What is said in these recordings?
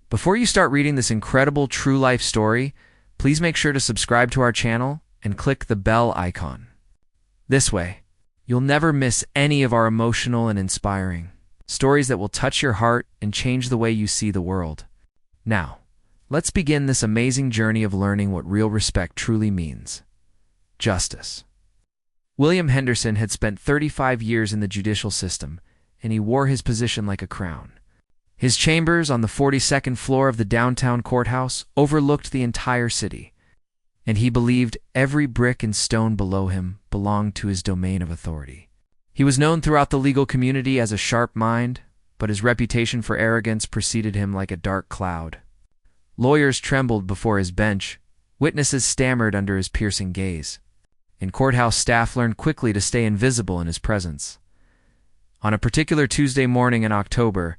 Before you start reading this incredible true-life story, please make sure to subscribe to our channel and click the bell icon. This way, you'll never miss any of our emotional and inspiring stories that will touch your heart and change the way you see the world. Now, let's begin this amazing journey of learning what real respect truly means. Justice. William Henderson had spent 35 years in the judicial system, and he wore his position like a crown. His chambers on the 42nd floor of the downtown courthouse overlooked the entire city, and he believed every brick and stone below him belonged to his domain of authority. He was known throughout the legal community as a sharp mind, but his reputation for arrogance preceded him like a dark cloud. Lawyers trembled before his bench, witnesses stammered under his piercing gaze, and courthouse staff learned quickly to stay invisible in his presence. On a particular Tuesday morning in October,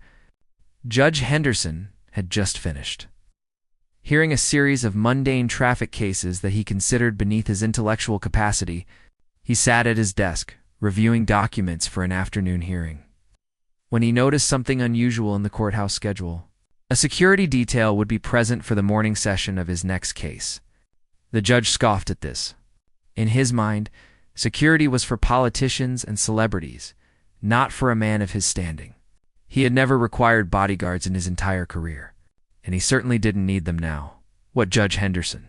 Judge Henderson had just finished hearing a series of mundane traffic cases that he considered beneath his intellectual capacity. He sat at his desk, reviewing documents for an afternoon hearing, when he noticed something unusual in the courthouse schedule. A security detail would be present for the morning session of his next case. The judge scoffed at this. In his mind, security was for politicians and celebrities, not for a man of his standing. He had never required bodyguards in his entire career, and he certainly didn't need them now. What Judge Henderson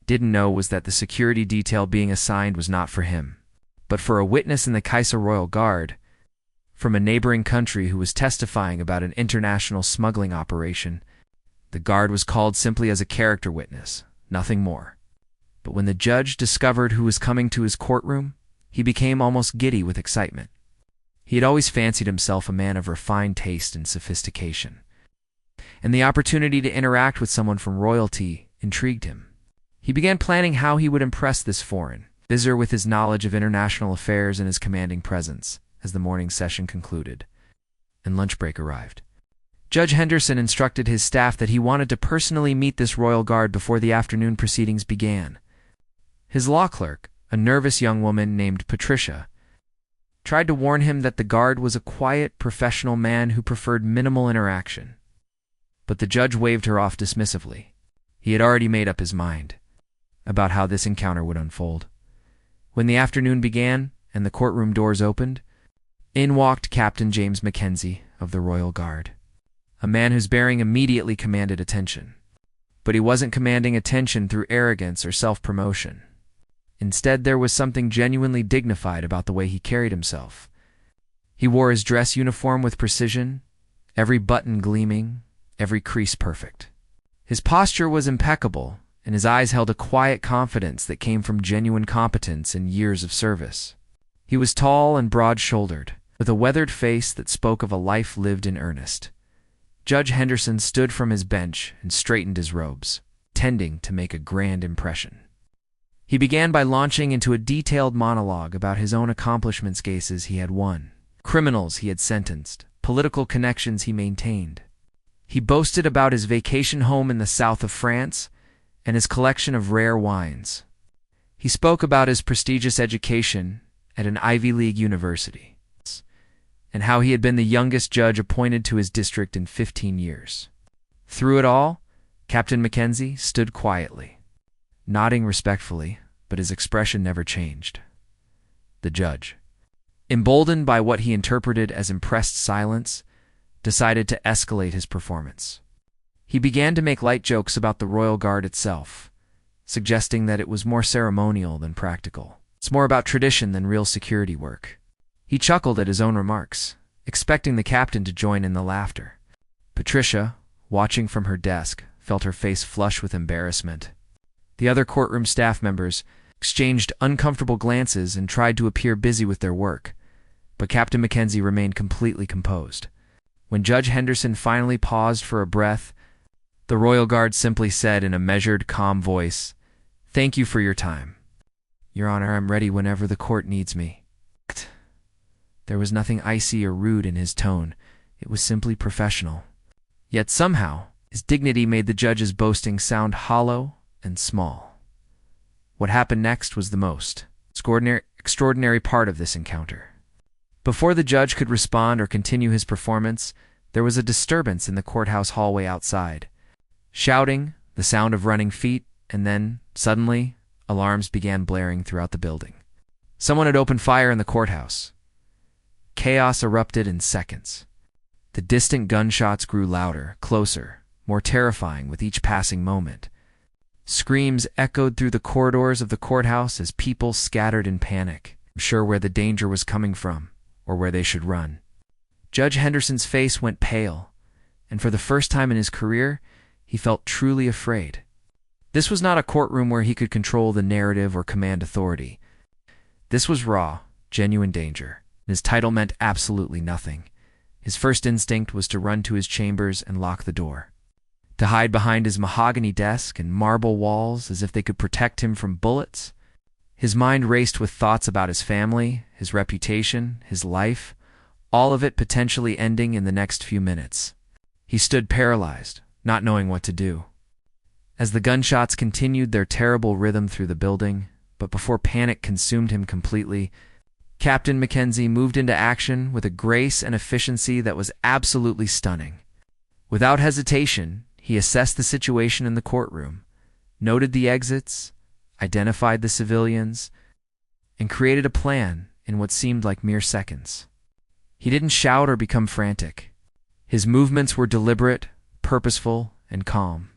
didn't know was that the security detail being assigned was not for him, but for a witness in the Kaiser Royal Guard from a neighboring country who was testifying about an international smuggling operation. The guard was called simply as a character witness, nothing more. But when the judge discovered who was coming to his courtroom, he became almost giddy with excitement. He had always fancied himself a man of refined taste and sophistication, and the opportunity to interact with someone from royalty intrigued him. He began planning how he would impress this foreign visitor with his knowledge of international affairs and his commanding presence. As the morning session concluded and lunch break arrived, Judge Henderson instructed his staff that he wanted to personally meet this royal guard before the afternoon proceedings began. His law clerk, a nervous young woman named Patricia, tried to warn him that the guard was a quiet, professional man who preferred minimal interaction. But the judge waved her off dismissively. He had already made up his mind about how this encounter would unfold. When the afternoon began and the courtroom doors opened, in walked Captain James Mackenzie of the Royal Guard, a man whose bearing immediately commanded attention. But he wasn't commanding attention through arrogance or self-promotion. Instead, there was something genuinely dignified about the way he carried himself. He wore his dress uniform with precision, every button gleaming, every crease perfect. His posture was impeccable, and his eyes held a quiet confidence that came from genuine competence and years of service. He was tall and broad-shouldered, with a weathered face that spoke of a life lived in earnest. Judge Henderson stood from his bench and straightened his robes, tending to make a grand impression. He began by launching into a detailed monologue about his own accomplishments, cases he had won, criminals he had sentenced, political connections he maintained. He boasted about his vacation home in the south of France and his collection of rare wines. He spoke about his prestigious education at an Ivy League university, and how he had been the youngest judge appointed to his district in 15 years. Through it all, Captain Mackenzie stood quietly, nodding respectfully, but his expression never changed. The judge, emboldened by what he interpreted as impressed silence, decided to escalate his performance. He began to make light jokes about the Royal Guard itself, suggesting that it was more ceremonial than practical. It's more about tradition than real security work. He chuckled at his own remarks, expecting the captain to join in the laughter. Patricia, watching from her desk, felt her face flush with embarrassment. The other courtroom staff members exchanged uncomfortable glances and tried to appear busy with their work, but Captain Mackenzie remained completely composed. When Judge Henderson finally paused for a breath, the Royal Guard simply said in a measured, calm voice, "Thank you for your time. Your Honor, I'm ready whenever the court needs me." There was nothing icy or rude in his tone. It was simply professional. Yet somehow, his dignity made the judge's boasting sound hollow and small. What happened next was the most extraordinary part of this encounter. Before the judge could respond or continue his performance, There was a disturbance in the courthouse hallway outside. Shouting, the sound of running feet, and then, suddenly, alarms began blaring throughout the building. Someone had opened fire in the courthouse. Chaos erupted in seconds. The distant gunshots grew louder, closer, more terrifying with each passing moment. Screams echoed through the corridors of the courthouse as people scattered in panic, unsure where the danger was coming from or where they should run. Judge Henderson's face went pale, and for the first time in his career, he felt truly afraid. This was not a courtroom where he could control the narrative or command authority. This was raw, genuine danger, and his title meant absolutely nothing. His first instinct was to run to his chambers and lock the door, to hide behind his mahogany desk and marble walls as if they could protect him from bullets. His mind raced with thoughts about his family, his reputation, his life, all of it potentially ending in the next few minutes. He stood paralyzed, not knowing what to do. As the gunshots continued their terrible rhythm through the building, but before panic consumed him completely, Captain Mackenzie moved into action with a grace and efficiency that was absolutely stunning. Without hesitation, he assessed the situation in the courtroom, noted the exits, identified the civilians, and created a plan in what seemed like mere seconds. He didn't shout or become frantic. His movements were deliberate, purposeful, and calm.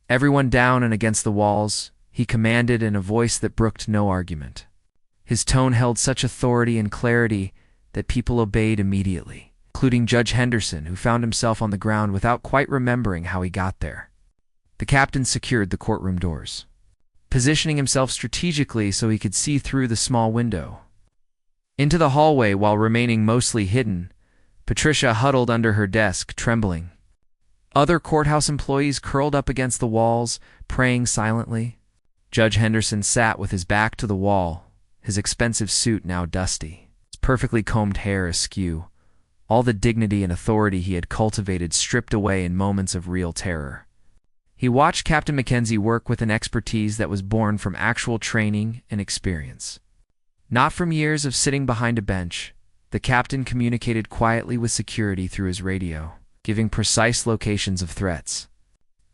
Everyone down and against the walls, he commanded in a voice that brooked no argument. His tone held such authority and clarity that people obeyed immediately, including Judge Henderson, who found himself on the ground without quite remembering how he got there. The captain secured the courtroom doors, positioning himself strategically so he could see through the small window. Into the hallway, while remaining mostly hidden, Patricia huddled under her desk, trembling. Other courthouse employees curled up against the walls, praying silently. Judge Henderson sat with his back to the wall, his expensive suit now dusty, his perfectly combed hair askew, all the dignity and authority he had cultivated stripped away in moments of real terror. He watched Captain Mackenzie work with an expertise that was born from actual training and experience. Not from years of sitting behind a bench, the captain communicated quietly with security through his radio, giving precise locations of threats,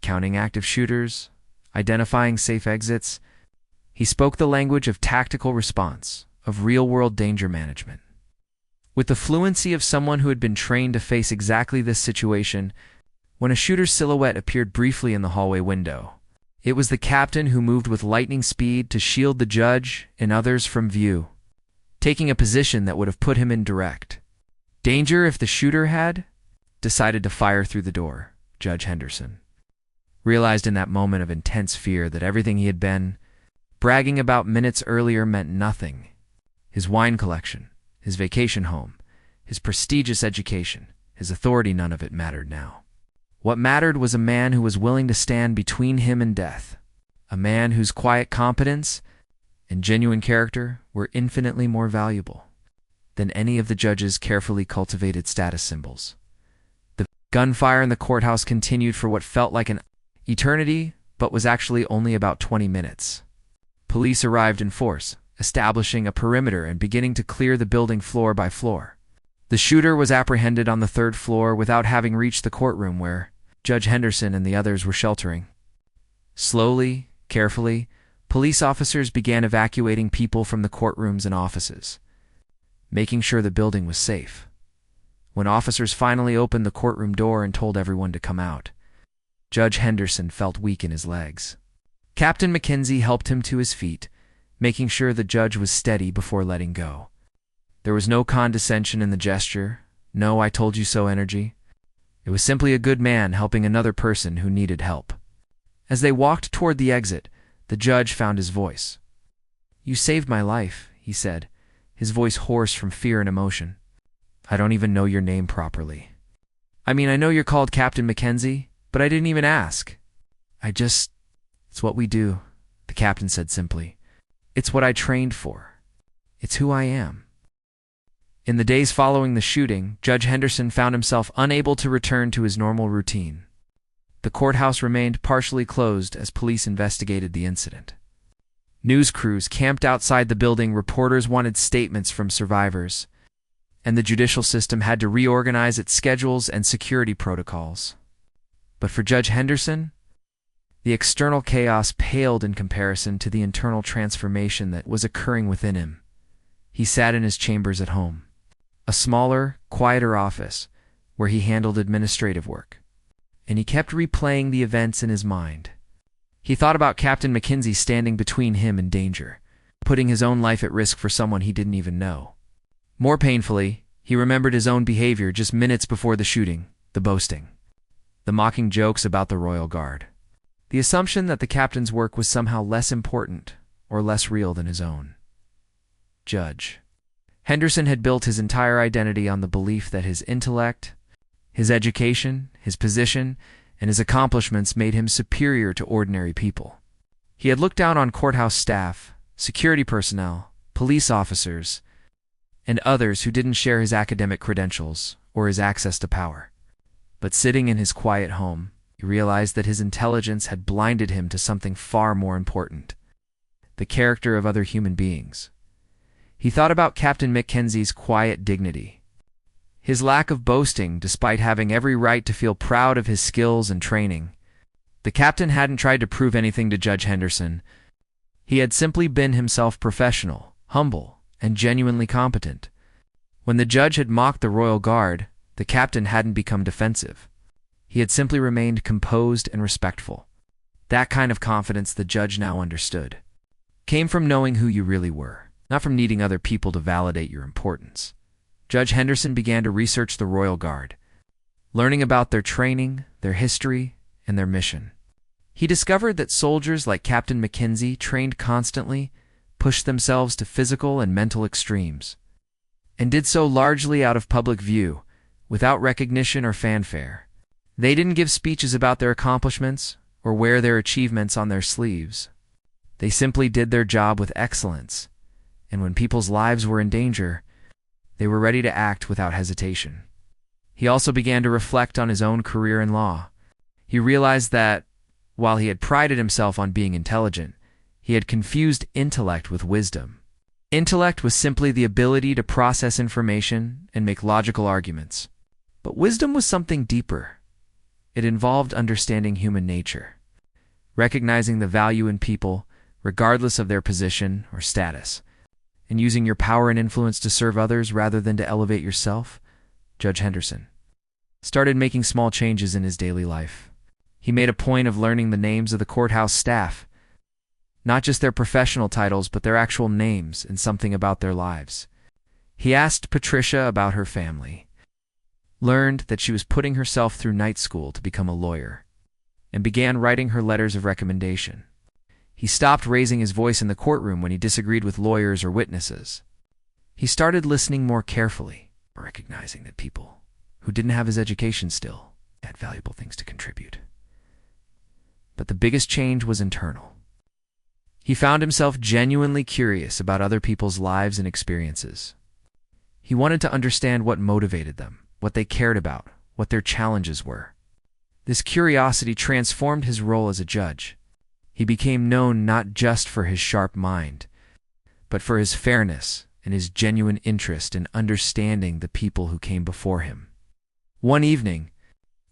counting active shooters, identifying safe exits. He spoke the language of tactical response, of real-world danger management. With the fluency of someone who had been trained to face exactly this situation, when a shooter's silhouette appeared briefly in the hallway window, it was the captain who moved with lightning speed to shield the judge and others from view, taking a position that would have put him in direct danger if the shooter had decided to fire through the door. Judge Henderson realized in that moment of intense fear that everything he had been bragging about minutes earlier meant nothing. His wine collection, his vacation home, his prestigious education, his authority, none of it mattered now. What mattered was a man who was willing to stand between him and death, a man whose quiet competence and genuine character were infinitely more valuable than any of the judge's carefully cultivated status symbols. The gunfire in the courthouse continued for what felt like an eternity, but was actually only about 20 minutes. Police arrived in force, establishing a perimeter and beginning to clear the building floor by floor. The shooter was apprehended on the third floor without having reached the courtroom where Judge Henderson and the others were sheltering. Slowly, carefully, police officers began evacuating people from the courtrooms and offices, making sure the building was safe. When officers finally opened the courtroom door and told everyone to come out, Judge Henderson felt weak in his legs. Captain Mackenzie helped him to his feet, making sure the judge was steady before letting go. There was no condescension in the gesture, no "I told you so" energy. It was simply a good man helping another person who needed help. As they walked toward the exit, the judge found his voice. "You saved my life," he said, his voice hoarse from fear and emotion. "I don't even know your name properly. I mean, I know you're called Captain Mackenzie, but I didn't even ask. It's what we do," the captain said simply. "It's what I trained for. It's who I am." In the days following the shooting, Judge Henderson found himself unable to return to his normal routine. The courthouse remained partially closed as police investigated the incident. News crews camped outside the building. Reporters wanted statements from survivors. and the judicial system had to reorganize its schedules and security protocols. But for Judge Henderson, the external chaos paled in comparison to the internal transformation that was occurring within him. He sat in his chambers at home, a smaller, quieter office where he handled administrative work, and he kept replaying the events in his mind. He thought about Captain McKenzie standing between him and danger, putting his own life at risk for someone he didn't even know. More painfully, he remembered his own behavior just minutes before the shooting, the boasting, the mocking jokes about the Royal Guard, the assumption that the captain's work was somehow less important or less real than his own. Judge Henderson had built his entire identity on the belief that his intellect, his education, his position, and his accomplishments made him superior to ordinary people. He had looked down on courthouse staff, security personnel, police officers, and others who didn't share his academic credentials or his access to power. But sitting in his quiet home, he realized that his intelligence had blinded him to something far more important: the character of other human beings. He thought about Captain McKenzie's quiet dignity, his lack of boasting despite having every right to feel proud of his skills and training. The captain hadn't tried to prove anything to Judge Henderson. He had simply been himself, professional, humble, and genuinely competent. When the judge had mocked the Royal Guard, the captain hadn't become defensive. He had simply remained composed and respectful. That kind of confidence, the judge now understood, came from knowing who you really were, not from needing other people to validate your importance. Judge Henderson began to research the Royal Guard, learning about their training, their history, and their mission. He discovered that soldiers like Captain McKenzie trained constantly, pushed themselves to physical and mental extremes, and did so largely out of public view, without recognition or fanfare. They didn't give speeches about their accomplishments or wear their achievements on their sleeves. They simply did their job with excellence, and when people's lives were in danger, they were ready to act without hesitation. He also began to reflect on his own career in law. He realized that, while he had prided himself on being intelligent, he had confused intellect with wisdom. Intellect was simply the ability to process information and make logical arguments. But wisdom was something deeper. It involved understanding human nature, recognizing the value in people, regardless of their position or status, and using your power and influence to serve others rather than to elevate yourself. Judge Henderson started making small changes in his daily life. He made a point of learning the names of the courthouse staff, not just their professional titles, but their actual names and something about their lives. He asked Patricia about her family, learned that she was putting herself through night school to become a lawyer, and began writing her letters of recommendation. He stopped raising his voice in the courtroom when he disagreed with lawyers or witnesses. He started listening more carefully, recognizing that people who didn't have his education still had valuable things to contribute. But the biggest change was internal. He found himself genuinely curious about other people's lives and experiences. He wanted to understand what motivated them, what they cared about, what their challenges were. This curiosity transformed his role as a judge. He became known not just for his sharp mind, but for his fairness and his genuine interest in understanding the people who came before him. One evening,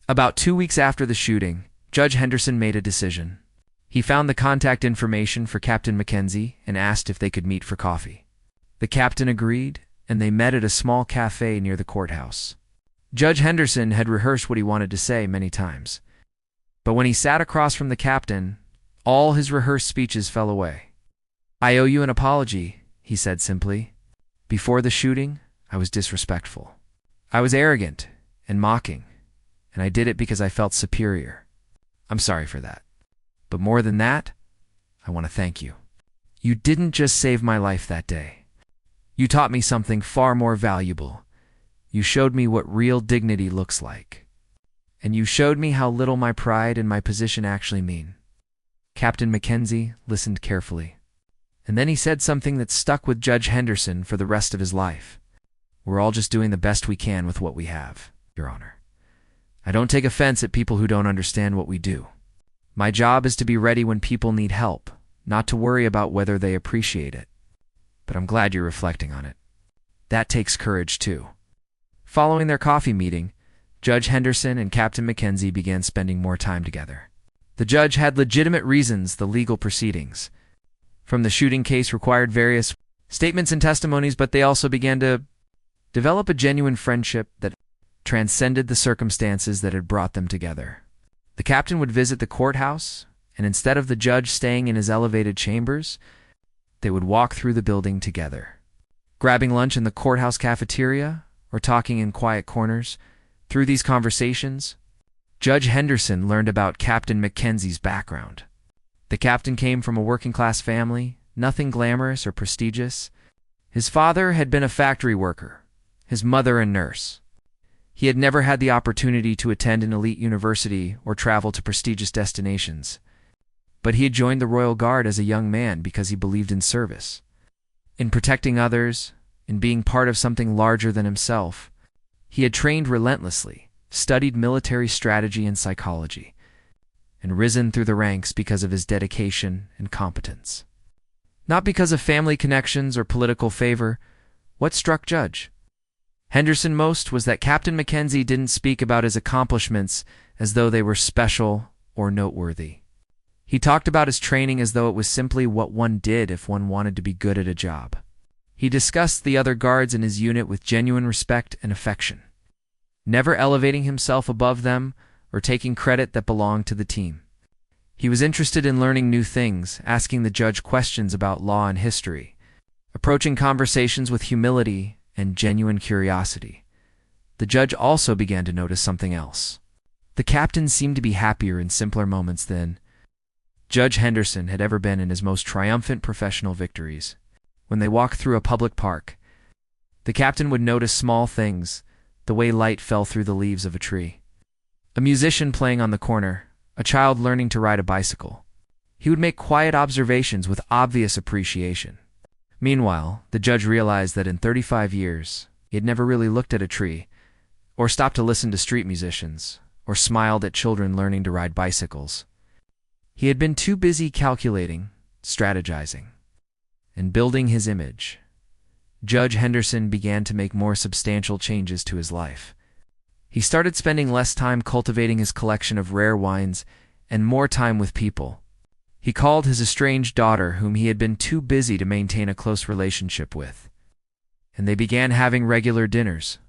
about 2 weeks after the shooting, Judge Henderson made a decision. He found the contact information for Captain McKenzie and asked if they could meet for coffee. The captain agreed, and they met at a small cafe near the courthouse. Judge Henderson had rehearsed what he wanted to say many times, but when he sat across from the captain, all his rehearsed speeches fell away. "I owe you an apology," he said simply. "Before the shooting, I was disrespectful. I was arrogant and mocking, and I did it because I felt superior. I'm sorry for that. But more than that, I want to thank you. You didn't just save my life that day. You taught me something far more valuable. You showed me what real dignity looks like. And you showed me how little my pride and my position actually mean." Captain McKenzie listened carefully, and then he said something that stuck with Judge Henderson for the rest of his life. "We're all just doing the best we can with what we have, Your Honor. I don't take offense at people who don't understand what we do. My job is to be ready when people need help, not to worry about whether they appreciate it. But I'm glad you're reflecting on it. That takes courage, too. Following their coffee meeting, Judge Henderson and Captain Mackenzie began spending more time together. The judge had legitimate reasons the legal proceedings from the shooting case required various statements and testimonies, but they also began to develop a genuine friendship that transcended the circumstances that had brought them together. The captain would visit the courthouse, and instead of the judge staying in his elevated chambers, they would walk through the building together, grabbing lunch in the courthouse cafeteria or talking in quiet corners. Through these conversations, Judge Henderson learned about Captain Mackenzie's background. The captain came from a working-class family, nothing glamorous or prestigious. His father had been a factory worker, his mother a nurse. He had never had the opportunity to attend an elite university or travel to prestigious destinations, but he had joined the Royal Guard as a young man because he believed in service, in protecting others, in being part of something larger than himself. He had trained relentlessly, studied military strategy and psychology, and risen through the ranks because of his dedication and competence. Not because of family connections or political favor. What struck Judge Henderson most was that Captain Mackenzie didn't speak about his accomplishments as though they were special or noteworthy. He talked about his training as though it was simply what one did if one wanted to be good at a job. He discussed the other guards in his unit with genuine respect and affection, never elevating himself above them or taking credit that belonged to the team. He was interested in learning new things, asking the judge questions about law and history, approaching conversations with humility and genuine curiosity. The judge also began to notice something else. The captain seemed to be happier in simpler moments than Judge Henderson had ever been in his most triumphant professional victories. When they walked through a public park, the captain would notice small things, the way light fell through the leaves of a tree, a musician playing on the corner, a child learning to ride a bicycle. He would make quiet observations with obvious appreciation. Meanwhile, the judge realized that in 35 years, he had never really looked at a tree, or stopped to listen to street musicians, or smiled at children learning to ride bicycles. He had been too busy calculating, strategizing, and building his image. Judge Henderson began to make more substantial changes to his life. He started spending less time cultivating his collection of rare wines and more time with people. He called his estranged daughter, whom he had been too busy to maintain a close relationship with, and they began having regular dinners.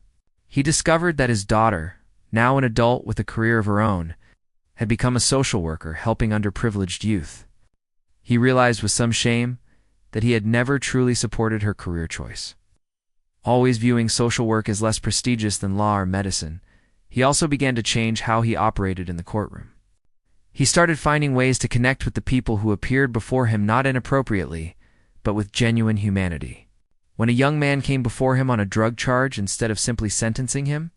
He discovered that his daughter, now an adult with a career of her own, had become a social worker helping underprivileged youth. He realized with some shame that he had never truly supported her career choice. Always viewing social work as less prestigious than law or medicine, he also began to change how he operated in the courtroom. He started finding ways to connect with the people who appeared before him not inappropriately, but with genuine humanity. When a young man came before him on a drug charge instead of simply sentencing him,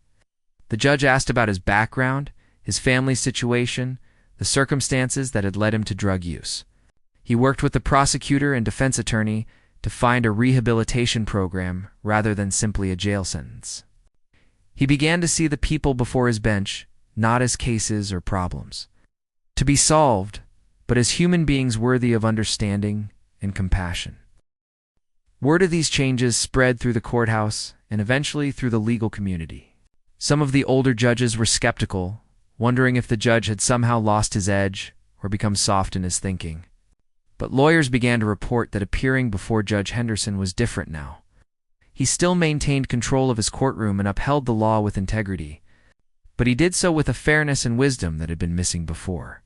the judge asked about his background, his family situation, the circumstances that had led him to drug use. He worked with the prosecutor and defense attorney to find a rehabilitation program rather than simply a jail sentence. He began to see the people before his bench not as cases or problems to be solved, but as human beings worthy of understanding and compassion. Word of these changes spread through the courthouse and eventually through the legal community. Some of the older judges were skeptical, wondering if the judge had somehow lost his edge or become soft in his thinking. But lawyers began to report that appearing before Judge Henderson was different now. He still maintained control of his courtroom and upheld the law with integrity, but he did so with a fairness and wisdom that had been missing before.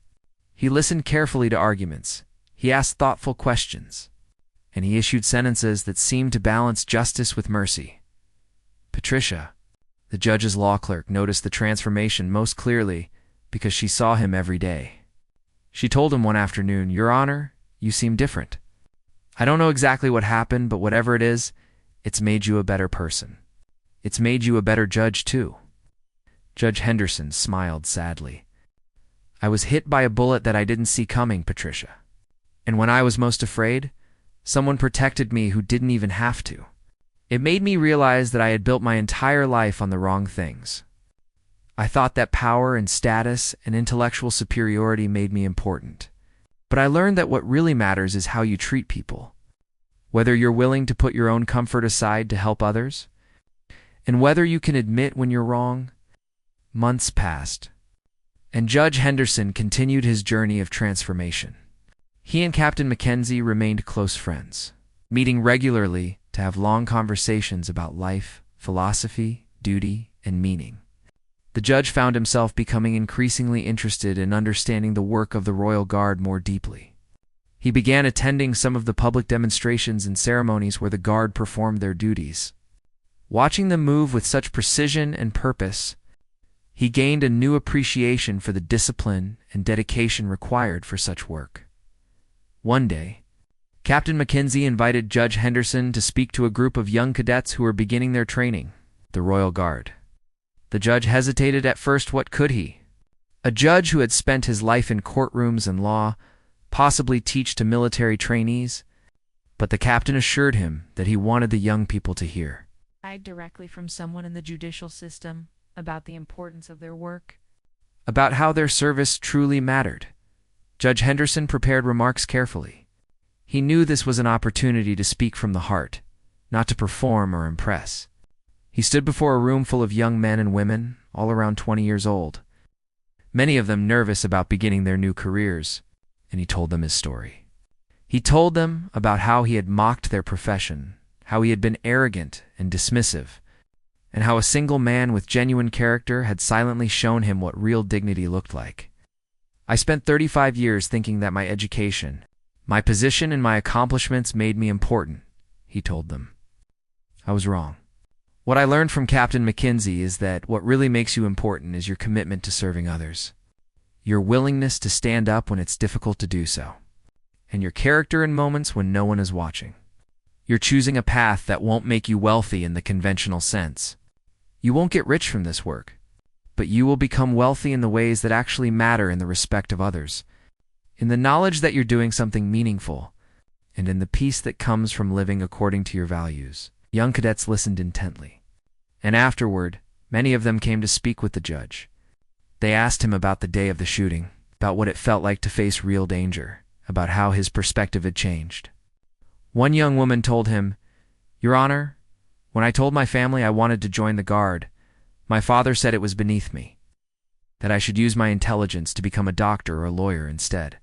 He listened carefully to arguments, he asked thoughtful questions, and he issued sentences that seemed to balance justice with mercy. Patricia, the judge's law clerk, noticed the transformation most clearly because she saw him every day. She told him one afternoon, "Your Honor, you seem different. I don't know exactly what happened, but whatever it is, it's made you a better person. It's made you a better judge, too." Judge Henderson smiled sadly. "I was hit by a bullet that I didn't see coming, Patricia. And when I was most afraid, someone protected me who didn't even have to. It made me realize that I had built my entire life on the wrong things. I thought that power and status and intellectual superiority made me important. But I learned that what really matters is how you treat people, whether you're willing to put your own comfort aside to help others." and whether you can admit when you're wrong. Months passed, and Judge Henderson continued his journey of transformation. He and Captain Mackenzie remained close friends, meeting regularly to have long conversations about life, philosophy, duty, and meaning. The judge found himself becoming increasingly interested in understanding the work of the Royal Guard more deeply. He began attending some of the public demonstrations and ceremonies where the Guard performed their duties. Watching them move with such precision and purpose, he gained a new appreciation for the discipline and dedication required for such work. One day, Captain Mackenzie invited Judge Henderson to speak to a group of young cadets who were beginning their training, the Royal Guard. The judge hesitated at first. What could he? A judge who had spent his life in courtrooms and law, possibly teach to military trainees? But the captain assured him that he wanted the young people to hear Directly from someone in the judicial system about the importance of their work, about how their service truly mattered. Judge Henderson prepared remarks carefully. He knew this was an opportunity to speak from the heart, not to perform or impress. He stood before a room full of young men and women, all around 20 years old, many of them nervous about beginning their new careers, and he told them his story. He told them about how he had mocked their profession, how he had been arrogant and dismissive, and how a single man with genuine character had silently shown him what real dignity looked like. I spent 35 years thinking that my education, my position, and my accomplishments made me important, he told them. I was wrong. What I learned from Captain Mackenzie is that what really makes you important is your commitment to serving others, your willingness to stand up when it's difficult to do so, and your character in moments when no one is watching. You're choosing a path that won't make you wealthy in the conventional sense. You won't get rich from this work, but you will become wealthy in the ways that actually matter in the respect of others, in the knowledge that you're doing something meaningful, and in the peace that comes from living according to your values. Young cadets listened intently, and afterward, many of them came to speak with the judge. They asked him about the day of the shooting, about what it felt like to face real danger, about how his perspective had changed. One young woman told him, "Your Honor, when I told my family I wanted to join the Guard, my father said it was beneath me, that I should use my intelligence to become a doctor or a lawyer instead.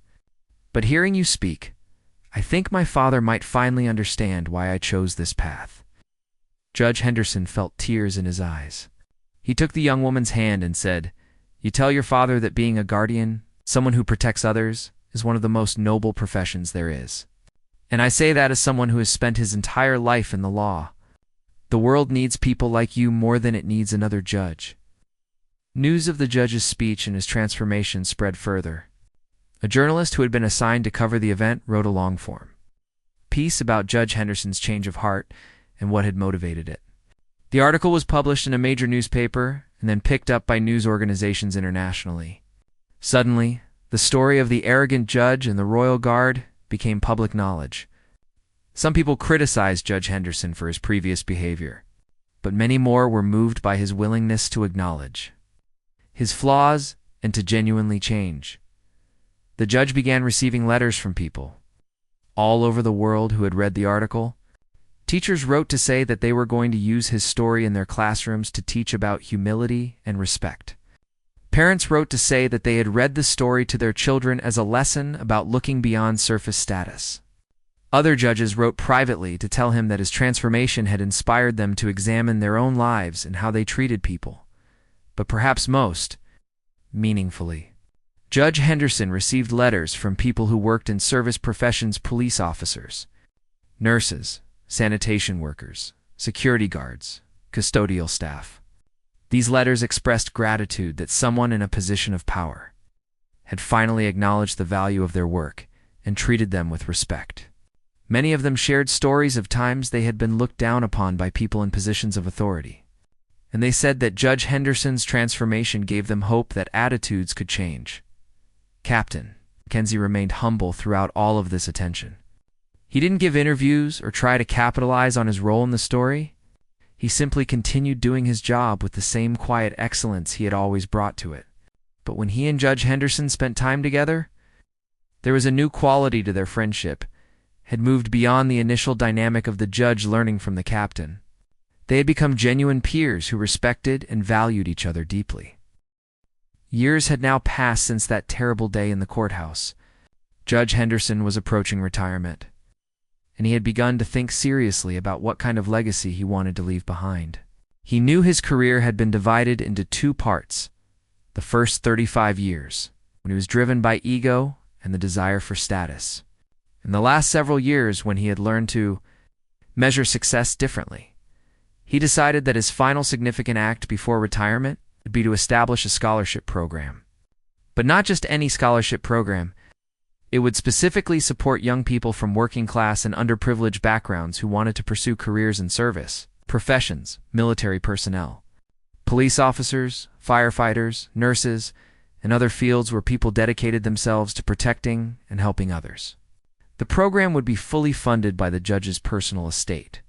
But hearing you speak, I think my father might finally understand why I chose this path." Judge Henderson felt tears in his eyes. He took the young woman's hand and said, "You tell your father that being a guardian, someone who protects others, is one of the most noble professions there is. And I say that as someone who has spent his entire life in the law. The world needs people like you more than it needs another judge." News of the judge's speech and his transformation spread further. A journalist who had been assigned to cover the event wrote a long form piece about Judge Henderson's change of heart and what had motivated it. The article was published in a major newspaper and then picked up by news organizations internationally. Suddenly, the story of the arrogant judge and the Royal Guard became public knowledge. Some people criticized Judge Henderson for his previous behavior, but many more were moved by his willingness to acknowledge his flaws and to genuinely change. The judge began receiving letters from people all over the world who had read the article. Teachers wrote to say that they were going to use his story in their classrooms to teach about humility and respect. Parents wrote to say that they had read the story to their children as a lesson about looking beyond surface status. Other judges wrote privately to tell him that his transformation had inspired them to examine their own lives and how they treated people. But perhaps most meaningfully, Judge Henderson received letters from people who worked in service professions: police officers, nurses, sanitation workers, security guards, custodial staff. These letters expressed gratitude that someone in a position of power had finally acknowledged the value of their work and treated them with respect. Many of them shared stories of times they had been looked down upon by people in positions of authority, and they said that Judge Henderson's transformation gave them hope that attitudes could change. Captain Mackenzie remained humble throughout all of this attention. He didn't give interviews or try to capitalize on his role in the story. He simply continued doing his job with the same quiet excellence he had always brought to it. But when he and Judge Henderson spent time together, there was a new quality to their friendship, had moved beyond the initial dynamic of the judge learning from the captain. They had become genuine peers who respected and valued each other deeply. Years had now passed since that terrible day in the courthouse. Judge Henderson was approaching retirement, and he had begun to think seriously about what kind of legacy he wanted to leave behind. He knew his career had been divided into two parts: the first 35 years, when he was driven by ego and the desire for status, and the last several years when he had learned to measure success differently. He decided that his final significant act before retirement would be to establish a scholarship program. But not just any scholarship program. It would specifically support young people from working class and underprivileged backgrounds who wanted to pursue careers in service professions, military personnel, police officers, firefighters, nurses, and other fields where people dedicated themselves to protecting and helping others. The program would be fully funded by the judge's personal estate,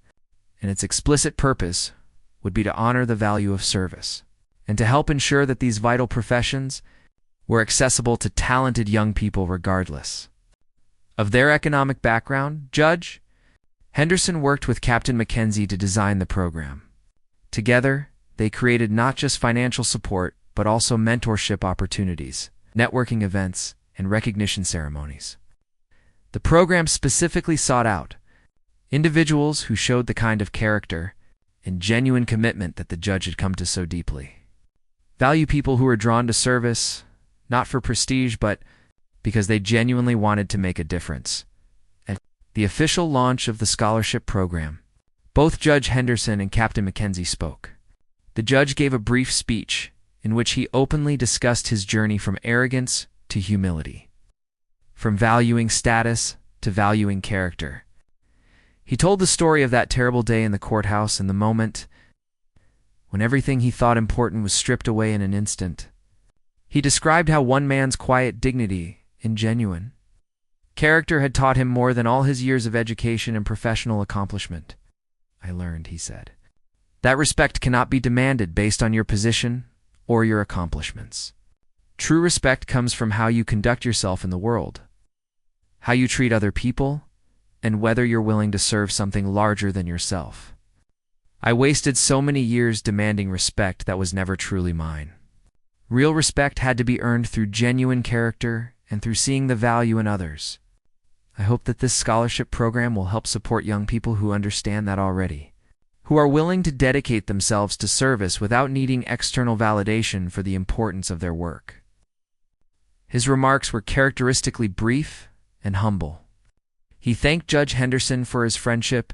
and its explicit purpose would be to honor the value of service and to help ensure that these vital professions were accessible to talented young people regardless of their economic background. Judge Henderson worked with Captain Mackenzie to design the program. Together, they created not just financial support, but also mentorship opportunities, networking events, and recognition ceremonies. The program specifically sought out individuals who showed the kind of character and genuine commitment that the judge had come to so deeply value, people who were drawn to service, not for prestige, but because they genuinely wanted to make a difference. At the official launch of the scholarship program, both Judge Henderson and Captain Mackenzie spoke. The judge gave a brief speech in which he openly discussed his journey from arrogance to humility, from valuing status to valuing character. He told the story of that terrible day in the courthouse and the moment when everything he thought important was stripped away in an instant. He described how one man's quiet dignity and genuine character had taught him more than all his years of education and professional accomplishment. "I learned," he said, "that respect cannot be demanded based on your position or your accomplishments. True respect comes from how you conduct yourself in the world, how you treat other people, and whether you're willing to serve something larger than yourself. I wasted so many years demanding respect that was never truly mine. Real respect had to be earned through genuine character and through seeing the value in others. I hope that this scholarship program will help support young people who understand that already, who are willing to dedicate themselves to service without needing external validation for the importance of their work." His remarks were characteristically brief and humble. He thanked Judge Henderson for his friendship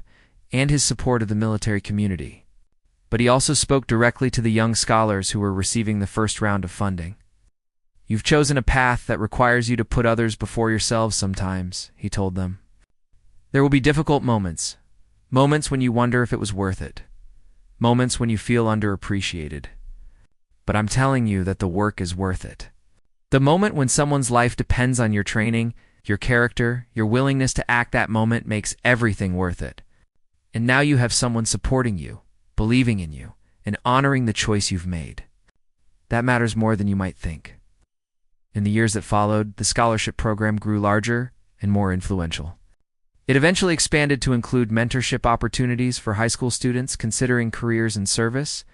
and his support of the military community, but he also spoke directly to the young scholars who were receiving the first round of funding. "You've chosen a path that requires you to put others before yourselves sometimes," he told them. "There will be difficult moments, moments when you wonder if it was worth it, moments when you feel underappreciated. But I'm telling you that the work is worth it. The moment when someone's life depends on your training, your character, your willingness to act, that moment makes everything worth it. And now you have someone supporting you, believing in you, and honoring the choice you've made. That matters more than you might think." In the years that followed, the scholarship program grew larger and more influential. It eventually expanded to include mentorship opportunities for high school students considering careers in service,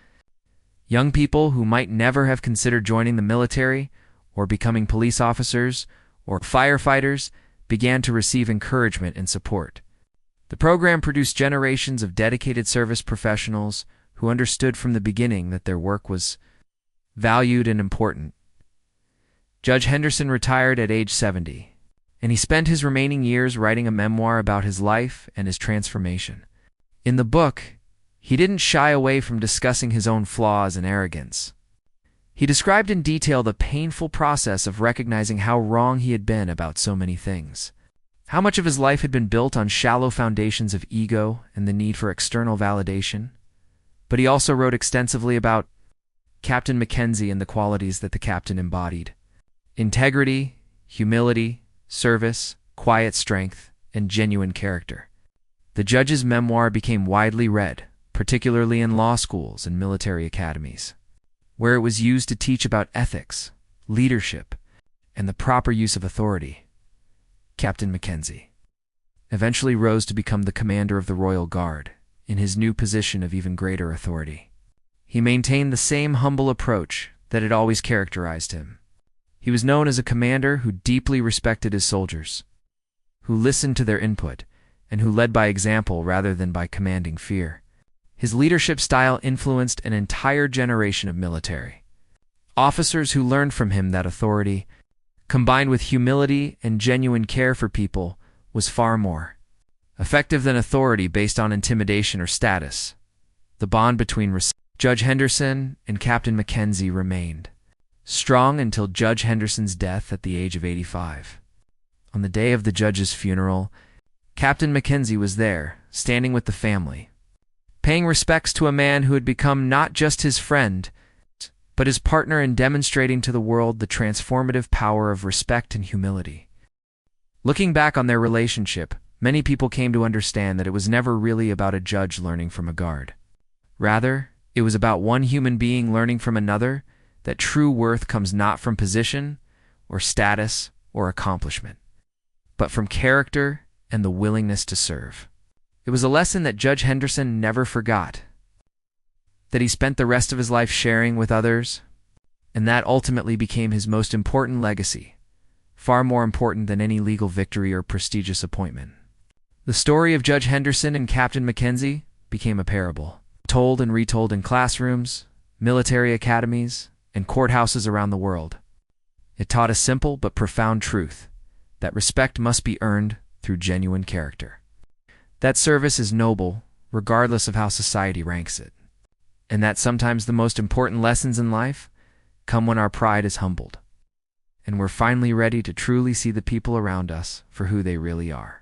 young people who might never have considered joining the military or becoming police officers or firefighters began to receive encouragement and support. The program produced generations of dedicated service professionals who understood from the beginning that their work was valued and important. Judge Henderson retired at age 70, and he spent his remaining years writing a memoir about his life and his transformation. In the book, he didn't shy away from discussing his own flaws and arrogance. He described in detail the painful process of recognizing how wrong he had been about so many things, how much of his life had been built on shallow foundations of ego and the need for external validation. But he also wrote extensively about Captain Mackenzie and the qualities that the captain embodied: integrity, humility, service, quiet strength, and genuine character. The judge's memoir became widely read, particularly in law schools and military academies, where it was used to teach about ethics, leadership, and the proper use of authority. Captain Mackenzie eventually rose to become the commander of the Royal Guard, in his new position of even greater authority. He maintained the same humble approach that had always characterized him. He was known as a commander who deeply respected his soldiers, who listened to their input, and who led by example rather than by commanding fear. His leadership style influenced an entire generation of military officers who learned from him that authority, combined with humility and genuine care for people, was far more effective than authority based on intimidation or status. The bond between Judge Henderson and Captain Mackenzie remained strong until Judge Henderson's death at the age of 85. On the day of the judge's funeral, Captain Mackenzie was there, standing with the family, paying respects to a man who had become not just his friend, but his partner in demonstrating to the world the transformative power of respect and humility. Looking back on their relationship, many people came to understand that it was never really about a judge learning from a guard. Rather, it was about one human being learning from another that true worth comes not from position or status or accomplishment, but from character and the willingness to serve. It was a lesson that Judge Henderson never forgot, that he spent the rest of his life sharing with others, and that ultimately became his most important legacy, far more important than any legal victory or prestigious appointment. The story of Judge Henderson and Captain Mackenzie became a parable, told and retold in classrooms, military academies, and courthouses around the world. It taught a simple but profound truth, that respect must be earned through genuine character. That service is noble, regardless of how society ranks it, and that sometimes the most important lessons in life come when our pride is humbled, and we're finally ready to truly see the people around us for who they really are.